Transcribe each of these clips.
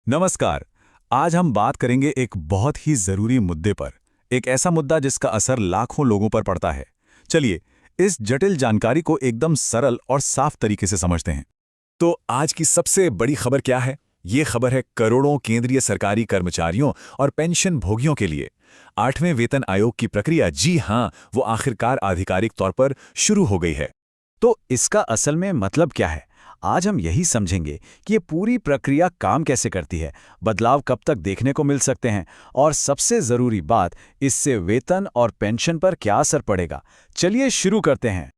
नमस्कार। आज हम बात करेंगे एक बहुत ही जरूरी मुद्दे पर। एक ऐसा मुद्दा जिसका असर लाखों लोगों पर पड़ता है। चलिए इस जटिल जानकारी को एकदम सरल और साफ तरीके से समझते हैं। तो आज की सबसे बड़ी खबर क्या है? ये खबर है करोड़ों केंद्रीय सरकारी कर्मचारियों और पेंशन भोगियों के लिए 8वें वेतन आयोग की प्रक्रिया, जी हाँ, वो आखिरकार आधिकारिक तौर पर शुरू हो गई है। तो इसका असल में मतलब क्या है? आज हम यही समझेंगे कि ये पूरी प्रक्रिया काम कैसे करती है, बदलाव कब तक देखने को मिल सकते हैं और सबसे ज़रूरी बात, इससे वेतन और पेंशन पर क्या असर पड़ेगा। चलिए शुरू करते हैं।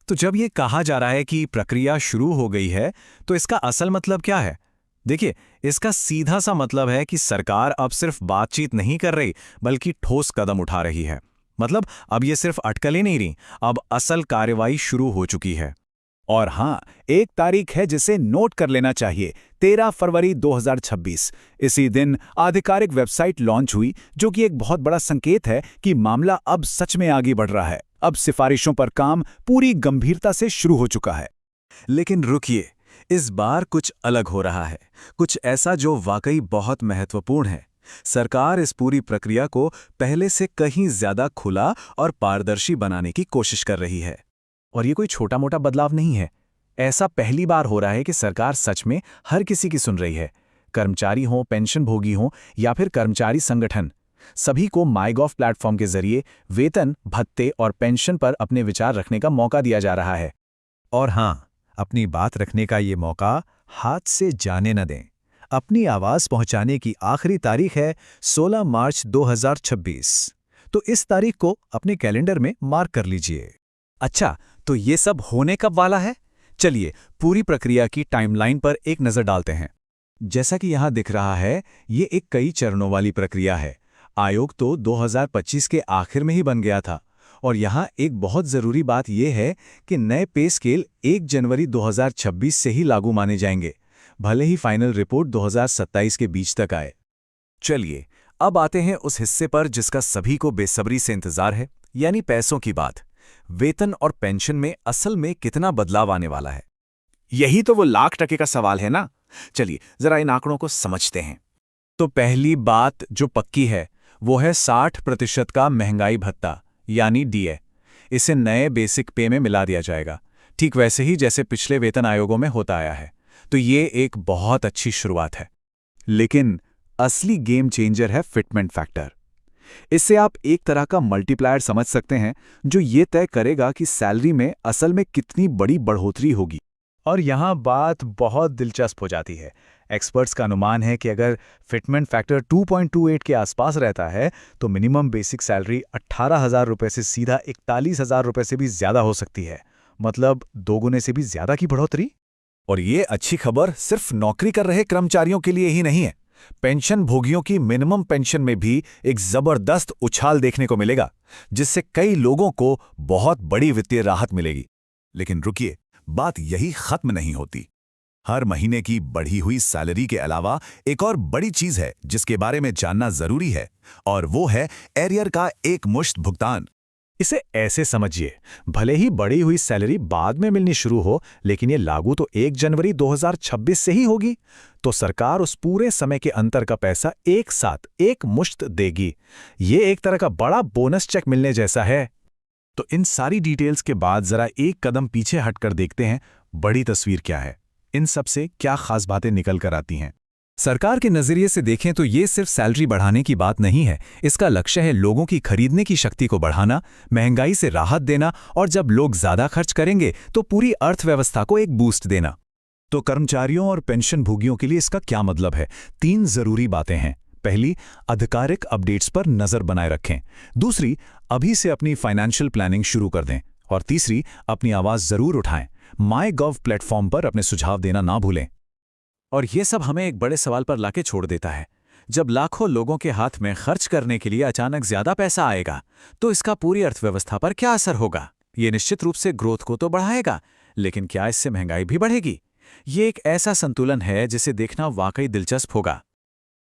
तो जब ये कहा जा रहा है कि प्रक्रिया शुरू हो गई है, तो इसका असल मतलब क्या है? देखिए, इसका सीधा सा मतलब है कि सरकार अब सिर्फ बातचीत नहीं कर रही, बल्कि ठोस कदम उठा रही है। मतलब अब ये सिर्फ अटकलें नहीं रही, अब असल कार्रवाई शुरू हो चुकी है। और हाँ, एक तारीख है जिसे नोट कर लेना चाहिए, 13 फरवरी 2026। इसी दिन आधिकारिक वेबसाइट लॉन्च हुई, जो कि एक बहुत बड़ा संकेत है कि मामला अब सच में आगे बढ़ रहा है। अब सिफारिशों पर काम पूरी गंभीरता से शुरू हो चुका है। लेकिन रुकिए, इस बार कुछ अलग हो रहा है, कुछ ऐसा जो वाकई बहुत महत्वपूर्ण है। सरकार इस पूरी प्रक्रिया को पहले से कहीं ज्यादा खुला और पारदर्शी बनाने की कोशिश कर रही है। और ये कोई छोटा मोटा बदलाव नहीं है। ऐसा पहली बार हो रहा है कि सरकार सच में हर किसी की सुन रही है। कर्मचारी हों, पेंशन भोगी हों या फिर कर्मचारी संगठन, सभी को माईगॉव प्लेटफॉर्म के जरिए वेतन, भत्ते और पेंशन पर अपने विचार रखने का मौका दिया जा रहा है। और हाँ, अपनी बात रखने का ये मौका हाथ से जाने न दें। अपनी आवाज पहुंचाने की आखिरी तारीख है 16 मार्च 2026। तो इस तारीख को अपने कैलेंडर में मार्क कर लीजिए। अच्छा, तो ये सब होने कब वाला है? चलिए पूरी प्रक्रिया की टाइमलाइन पर एक नज़र डालते हैं। जैसा कि यहाँ दिख रहा है, ये एक कई चरणों वाली प्रक्रिया है। आयोग तो 2025 के आखिर में ही बन गया था। और यहाँ एक बहुत ज़रूरी बात यह है कि नए पे स्केल 1 जनवरी 2026 से ही लागू माने जाएंगे, भले ही फाइनल रिपोर्ट 2027 के बीच तक आए। चलिए अब आते हैं उस हिस्से पर जिसका सभी को बेसब्री से इंतजार है, यानी पैसों की बात। वेतन और पेंशन में असल में कितना बदलाव आने वाला है? यही तो वो लाख टके का सवाल है ना। चलिए जरा इन आंकड़ों को समझते हैं। तो पहली बात जो पक्की है वो है 60% का महंगाई भत्ता, यानी डीए। इसे नए बेसिक पे में मिला दिया जाएगा, ठीक वैसे ही जैसे पिछले वेतन आयोगों में होता आया है। तो ये एक बहुत अच्छी शुरुआत है। लेकिन असली गेम चेंजर है फिटमेंट फैक्टर। इससे आप एक तरह का मल्टीप्लायर समझ सकते हैं, जो ये तय करेगा कि सैलरी में असल में कितनी बड़ी बढ़ोतरी होगी। और यहाँ बात बहुत दिलचस्प हो जाती है। एक्सपर्ट्स का अनुमान है कि अगर फिटमेंट फैक्टर 2.28 के आसपास रहता है तो मिनिमम बेसिक सैलरी 18,000 रुपये से सीधा 41,000 रुपये से भी ज्यादा हो सकती है। मतलब 2 गुने से भी ज्यादा की बढ़ोतरी। और ये अच्छी खबर सिर्फ नौकरी कर रहे कर्मचारियों के लिए ही नहीं है। पेंशन भोगियों की मिनिमम पेंशन में भी एक जबरदस्त उछाल देखने को मिलेगा, जिससे कई लोगों को बहुत बड़ी वित्तीय राहत मिलेगी। लेकिन रुकिए, बात यही खत्म नहीं होती। हर महीने की बढ़ी हुई सैलरी के अलावा एक और बड़ी चीज है जिसके बारे में जानना जरूरी है, और वो है एरियर का एक मुश्त भुगतान। इसे ऐसे समझिए, भले ही बढ़ी हुई सैलरी बाद में मिलनी शुरू हो, लेकिन ये लागू तो 1 जनवरी 2026 से ही होगी। तो सरकार उस पूरे समय के अंतर का पैसा एक साथ एक मुश्त देगी। ये एक तरह का बड़ा बोनस चेक मिलने जैसा है। तो इन सारी डिटेल्स के बाद जरा एक कदम पीछे हटकर देखते हैं, बड़ी तस्वीर क्या है, इन सब से क्या खास बातें निकल कर आती हैं। सरकार के नजरिए से देखें तो ये सिर्फ सैलरी बढ़ाने की बात नहीं है। इसका लक्ष्य है लोगों की खरीदने की शक्ति को बढ़ाना, महंगाई से राहत देना, और जब लोग ज्यादा खर्च करेंगे तो पूरी अर्थव्यवस्था को एक बूस्ट देना। तो कर्मचारियों और पेंशन भोगियों के लिए इसका क्या मतलब है? 3 जरूरी बातें हैं। पहली, आधिकारिक अपडेट्स पर नजर बनाए रखें। दूसरी, अभी से अपनी फाइनेंशियल प्लानिंग शुरू कर दें। और तीसरी, अपनी आवाज जरूर उठाएं। माईगॉव प्लेटफॉर्म पर अपने सुझाव देना ना भूलें। और ये सब हमें एक बड़े सवाल पर लाके छोड़ देता है। जब लाखों लोगों के हाथ में खर्च करने के लिए अचानक ज्यादा पैसा आएगा, तो इसका पूरी अर्थव्यवस्था पर क्या असर होगा? ये निश्चित रूप से ग्रोथ को तो बढ़ाएगा, लेकिन क्या इससे महंगाई भी बढ़ेगी? ये एक ऐसा संतुलन है जिसे देखना वाकई दिलचस्प होगा।